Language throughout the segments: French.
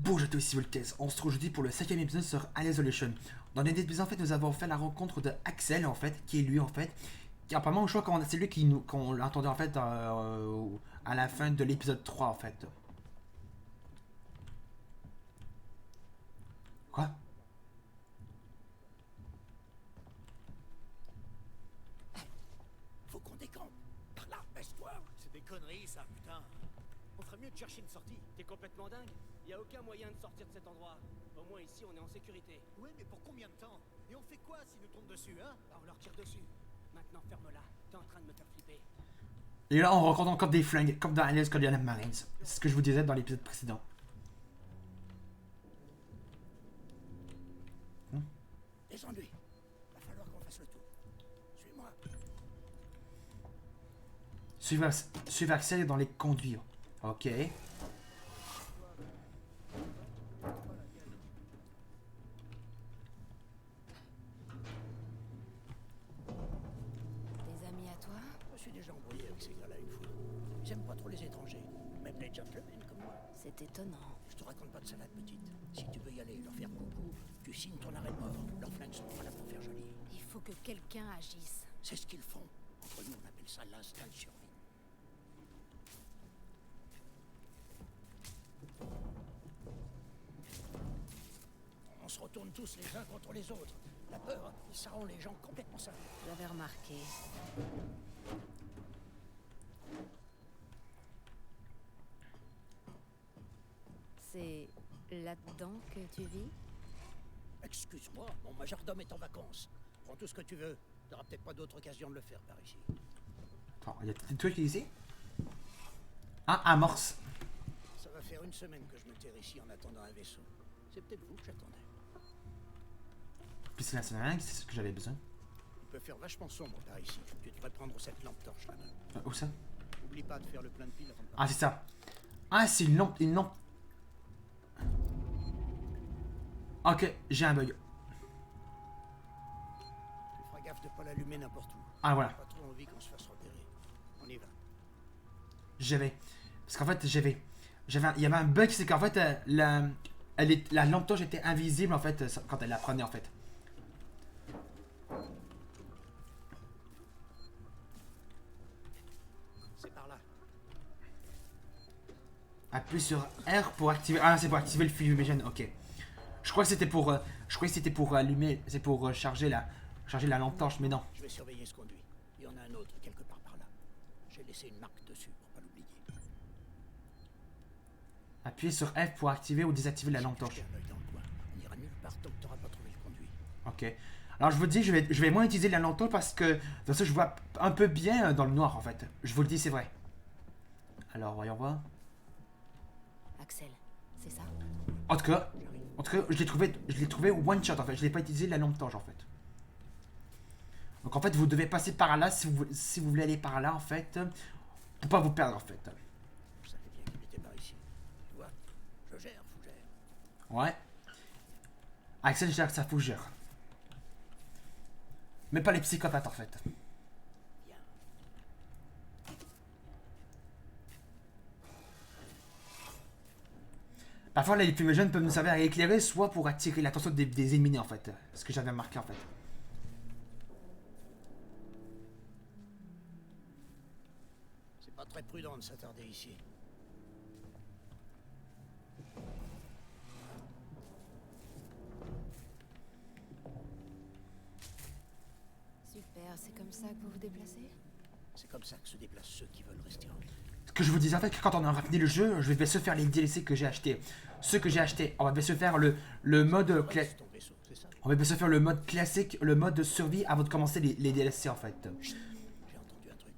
Bonjour à tous, ici Voltes. On se retrouve aujourd'hui pour le 5ème épisode sur Isolation. Dans les épisodes, en fait, nous avons fait la rencontre de Axel, en fait, qui est lui, en fait. Qui, apparemment, je crois que c'est lui qu'on l'a entendu, en fait, à la fin de l'épisode 3, en fait. Quoi? Faut qu'on décampe. Par là, baisse-toi. C'est des conneries, ça, putain. On ferait mieux de chercher une sortie. T'es complètement dingue. Y a aucun moyen de sortir de cet endroit. Au moins ici, on est en sécurité. Ouais, mais pour combien de temps? Et on fait quoi s'ils nous tombent dessus, hein? Bah, on leur tire dessus. Maintenant, ferme-la. T'es en train de me faire flipper. Et là, on rencontre encore des flingues, comme dans Aliens Colonial Marines. C'est ce que je vous disais dans l'épisode précédent. Descends-lui. Va falloir qu'on fasse le tour. Suis-moi. Suivre Axel dans les conduire. Ok. Des amis à toi? Je me suis déjà embrouillé avec ces gars-là une fois. J'aime pas trop les étrangers. Même les gentlemen comme moi. C'est étonnant. Je te raconte pas de salade, petite. Si tu veux y aller, leur faire coucou, tu signes ton arrêt de mort. Leurs flingues sont pas là pour faire joli. Il faut que quelqu'un agisse. C'est ce qu'ils font. Entre nous, on appelle ça l'instinct de survie. On se retourne tous les uns contre les autres. La peur, ça rend les gens complètement seuls. J'avais remarqué. C'est là-dedans que tu vis? Excuse-moi, mon majordome est en vacances. Prends tout ce que tu veux. T'auras peut-être pas d'autre occasion de le faire par ici. Attends, il y a des trucs ici? Ah, amorce. Ça va faire une semaine que je me terre ici en attendant un vaisseau. C'est peut-être vous que j'attendais. Puis c'est la scénario, c'est ce que j'avais besoin. Il peut faire vachement sombre par ici. Tu devrais prendre cette lampe torche là-bas. Où ça? Oublie pas de faire le plein de piles avant de Ah, partir. c'est ça. Ah, c'est une lampe, une lampe. Ok, j'ai un bug. Tu feras gaffe de pas l'allumer n'importe où. Ah, voilà. J'ai pas trop envie qu'on se fasse repérer. On y va. J'avais. Parce qu'en fait, il y avait un bug, c'est qu'en fait, la lampe torche était invisible, en fait, quand elle la prenait, en fait. C'est par là. Appuie sur R pour activer. Ah, c'est pour activer le fumigène, ok. Je crois que c'était pour. Je croyais que c'était pour allumer. C'est pour charger la lampe torche, mais non. Je vais surveiller ce conduit. Il y en a un autre quelque part par là. J'ai laissé une marque dessus pour pas l'oublier. Appuyez sur F pour activer ou désactiver la lampe torche. Jetez un œil dans le coin. On ira nulle part tant que t'auras pas trouvé le conduit. Ok. Alors je vous dis, je vais moins utiliser la lampe torche parce que de toute façon je vois un peu bien dans le noir en fait. Je vous le dis, c'est vrai. Alors voyons voir. Axel, c'est ça? En tout cas, je l'ai trouvé one shot en fait. Je l'ai pas utilisé la lampe torche en fait. Donc en fait, vous devez passer par là si vous voulez aller par là en fait, pour pas vous perdre en fait. Je savais bien qu'il était par ici. Tu vois, je gère, Fougère. Ouais. Axel gère sa fougère. Mais pas les psychopathes en fait. Viens. Parfois les fumigènes peuvent nous servir à éclairer, soit pour attirer l'attention des ennemis en fait. Ce que j'avais remarqué en fait. C'est pas très prudent de s'attarder ici. Super, c'est comme ça que vous vous déplacez? C'est comme ça que se déplacent ceux qui veulent rester en vie. Ce que je vous disais en fait, que quand on aura fini le jeu, je vais se faire les DLC que j'ai achetés. Ceux que j'ai achetés, on va se faire le mode classique. C'est ton vaisseau, c'est ça? On va se faire le mode classique, le mode de survie avant de commencer les DLC en fait. Chut, j'ai entendu un truc.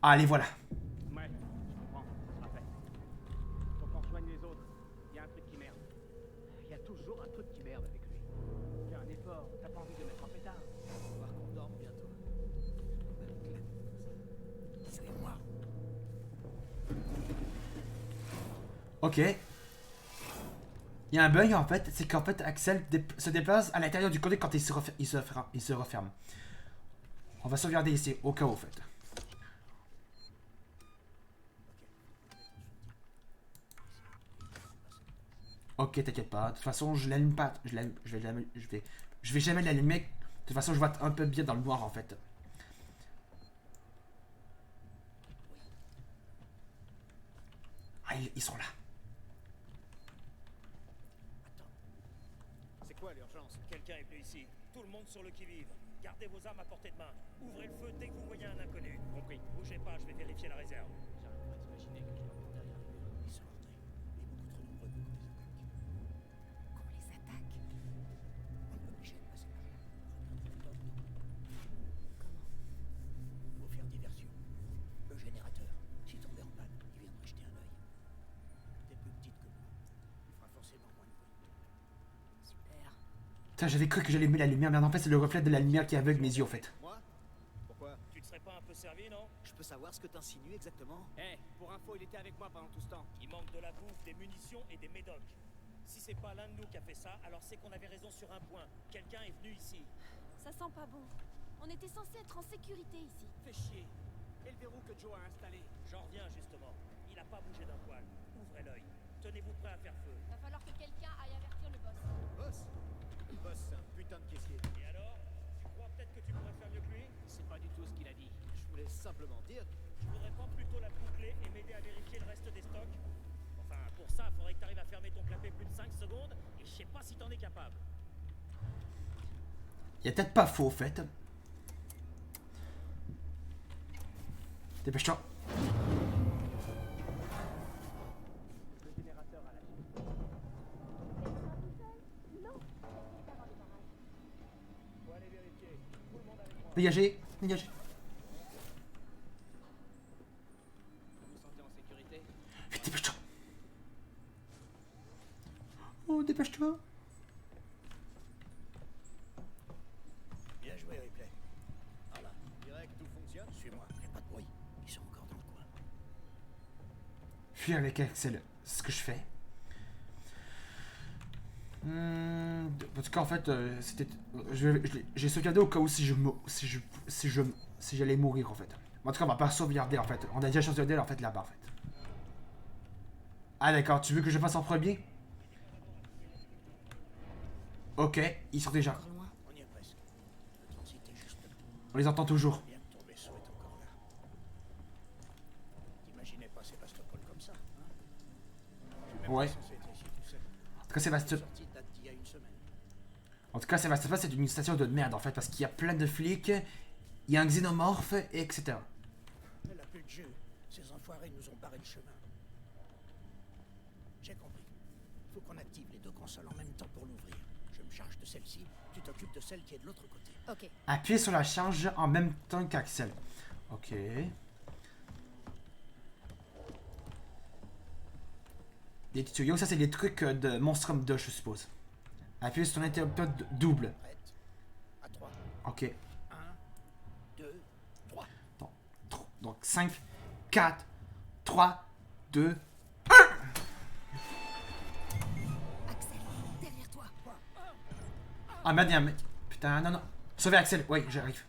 Allez, voilà. Ouais, je comprends. Ça sera fait. Faut qu'on rejoigne les autres. Y a un truc qui merde. Y a toujours un truc qui merde avec lui. Fais un effort. T'as pas envie de mettre en pétard. On va voir qu'on dorme bientôt. Suis-moi. Ok. Il y a un bug en fait, c'est qu'en fait Axel se déplace à l'intérieur du conduit quand il se referme. On va sauvegarder ici, au cas où en fait. Ok, t'inquiète pas. De toute façon, je l'allume pas. Je vais jamais l'allumer. De toute façon, je vois un peu bien dans le noir en fait. Ah, ils sont là. C'est quoi l'urgence? Quelqu'un est venu ici. Tout le monde sur le qui-vive. Gardez vos armes à portée de main. Ouvrez le feu dès que vous voyez un inconnu. Compris. Bougez pas, je vais vérifier la réserve. J'arrive pas à t'imaginer que je dois mettre derrière le mur. Ils sont rentrés. Et beaucoup trop nombreux pour qu'on les attaque. Qu'on les attaque. On est obligé de passer par là. Regardez la porte. Comment? Faut faire diversion. Le générateur, s'il tombait en panne, il viendrait jeter un œil. T'es plus petite que moi. Il fera forcément moins de bruit. Super. Putain, j'avais cru que j'allais mettre la lumière, mais en fait, c'est le reflet de la lumière qui aveugle mes yeux en fait. Moi? Pourquoi? Tu te serais pas un peu servi, non? Je peux savoir ce que t'insinues exactement? Eh, pour info, il était avec moi pendant tout ce temps. Il manque de la bouffe, des munitions et des médocs. Si c'est pas l'un de nous qui a fait ça, alors c'est qu'on avait raison sur un point. Quelqu'un est venu ici. Ça sent pas bon. On était censé être en sécurité ici. Fais chier. Et le verrou que Joe a installé? J'en reviens justement. Il a pas bougé d'un poil. Ouvrez l'œil. Tenez-vous prêt à faire feu. Va falloir que quelqu'un aille avertir le boss. Boss? Le boss, c'est un putain de caissier. Et alors? Tu crois peut-être que tu pourrais faire mieux que lui? C'est pas du tout ce qu'il a dit. Je voulais simplement dire. Tu voudrais pas plutôt la boucler et m'aider à vérifier le reste des stocks? Enfin, pour ça, faudrait que t'arrives à fermer ton clapet plus de 5 secondes, et je sais pas si t'en es capable. Il y a peut-être pas faux, au fait. Dépêche-toi. Le générateur a lâché. Non. Faut aller vérifier. Tout le monde avec moi. Dégagez, dégagez. Vous vous sentez en sécurité? Vite, dépêche-toi. Oh, dépêche-toi. Bien joué, Ripley. Voilà. Direct, tout fonctionne. Suis-moi. Fais pas de bruit. Ils sont encore dans le coin. Fuir avec Axel, c'est ce que je fais. En tout cas, en fait, c'était. J'ai sauvegardé au cas où si j'allais mourir en fait. En tout cas, on va pas sauvegarder en fait. On a déjà sauvegardé en fait là-bas en fait. Ah d'accord, tu veux que je fasse en premier? Ok, ils sont déjà. Encore loin. On y est presque. Le transit est juste là. On les entend toujours. Bien que ton vaisseau est encore là. T'imaginais pas Sébastopol comme ça, hein? Je suis même Ouais. pas censé être ici tout seul. En tout cas, Sébastopol. La sortie date d'il y a une semaine. En tout cas, Sébastopol, c'est une station de merde en fait, parce qu'il y a plein de flics, il y a un xénomorphe, et etc. Elle a plus de jeu. Ces enfoirés nous ont barré le chemin. J'ai compris. Faut qu'on active les deux consoles en même temps pour l'ouvrir. Je me charge de celle-ci, tu t'occupes de celle qui est de l'autre côté. Ok. Appuyez sur la charge en même temps qu'Axel. Ok. Des tutoriaux, ça c'est des trucs de Monstrum 2, je suppose. Appuyez sur l'interrupteur double. Prête? À 3. Ok. 1, 2, 3. Donc 5, 4, 3, 2. Axel, derrière toi. Ah merde, il y a un mec. Putain, non, non. Sauvez Axel. Oui, j'arrive.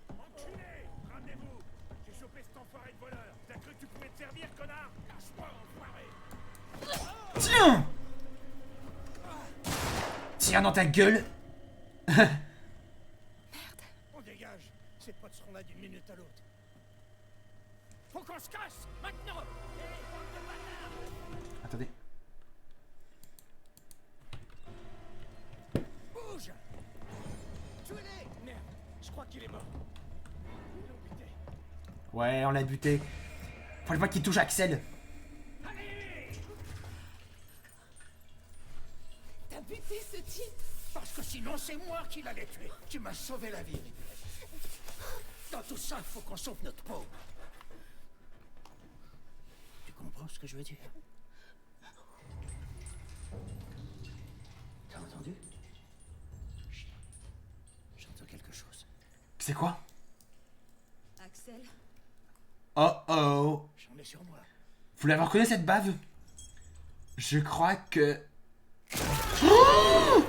Enculé! Ramenez-vous! J'ai chopé cet enfoiré de voleur! T'as cru que tu pouvais te servir, connard? Lâche-moi, enfoiré! Tiens! Tiens dans ta gueule. On dégage. Ces potes seront là d'une minute à l'autre. Faut qu'on se casse! Maintenant! Attendez. Bouge! Tuez-les! Merde, je crois qu'il est mort. Ils l'ont buté. Ouais, on l'a buté. Faut pas qu'il touche Axel. T'as buté ce type? Parce que sinon, c'est moi qui l'allais tuer. Tu m'as sauvé la vie, Ripley. Dans tout ça, faut qu'on sauve notre peau. Tu comprends ce que je veux dire? T'as entendu? Chut. J'entends quelque chose. C'est quoi? Axel? Oh oh. J'en ai sur moi. Vous l'avez reconnu cette bave? Je crois que... Oh!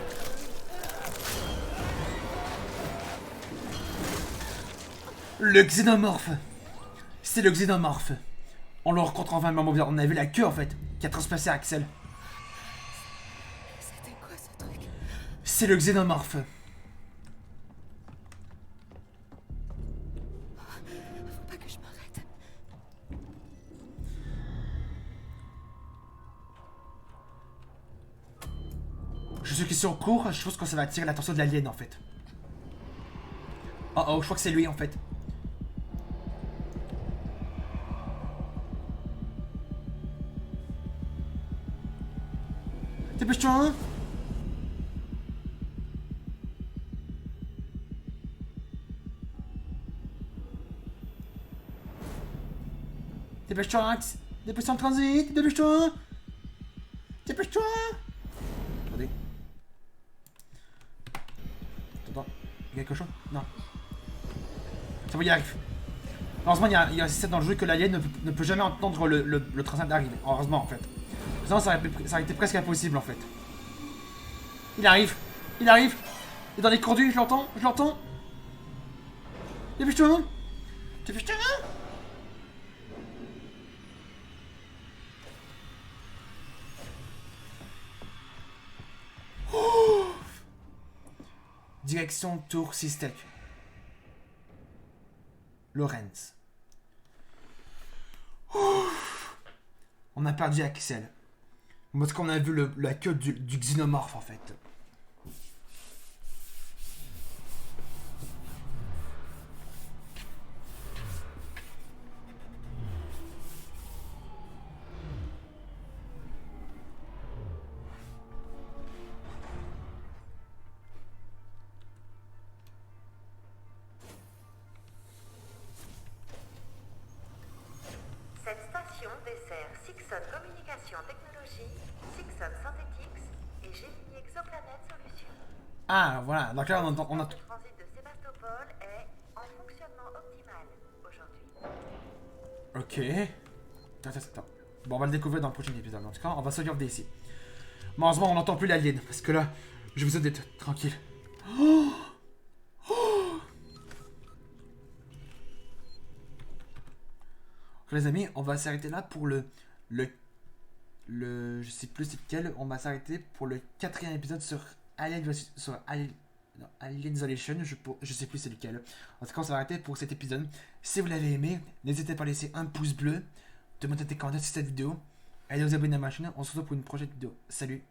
Le xénomorphe. C'est le xénomorphe. On le rencontre enfin, mais on a vu la queue en fait, qui a transpercé Axel. C'est le xénomorphe. Faut pas que je m'arrête. Je suis question court, je pense que ça va attirer l'attention de l'alien en fait. Oh oh, je crois que c'est lui en fait. Dépêche-toi, hein. Dépêche-toi, Axe. Dépêche-toi en transit. Dépêche-toi. Dépêche-toi. Attendez. Attends. Il y a quelque chose? Non. Ça va, y arrive. Heureusement, il y a un système dans le jeu que l'alien ne peut jamais entendre le transit d'arriver. Heureusement, en fait. Sinon, ça aurait été presque impossible, en fait. Il arrive. Il arrive. Il est dans les conduits, je l'entends. Je l'entends. Dépêche-toi. Dépêche-toi. Direction Tour Sistek. Lorenz. On a perdu Axel. Parce qu'on a vu la queue du xénomorphe en fait. Cette station dessert Sixon Communication Technologies, Sixon Synthetics et Gemini Exoplanet Solutions. Ah voilà, donc là on a... Le transit de Sébastopol est en fonctionnement optimal aujourd'hui. Ok. Attends. Bon, on va le découvrir dans le prochain épisode. En tout cas, on va sauvegarder ici. Malheureusement, on n'entend plus l'alien. Parce que là, je vous ai d'être tranquille. Les amis, on va s'arrêter là pour le je sais plus c'est lequel. On va s'arrêter pour le 4e épisode sur Alien Isolation. Je sais plus c'est lequel. En tout cas, on va s'arrêter pour cet épisode. Si vous l'avez aimé, n'hésitez pas à laisser un pouce bleu, de mettre des commentaires sur cette vidéo. Allez vous abonner à ma chaîne. On se retrouve pour une prochaine vidéo. Salut.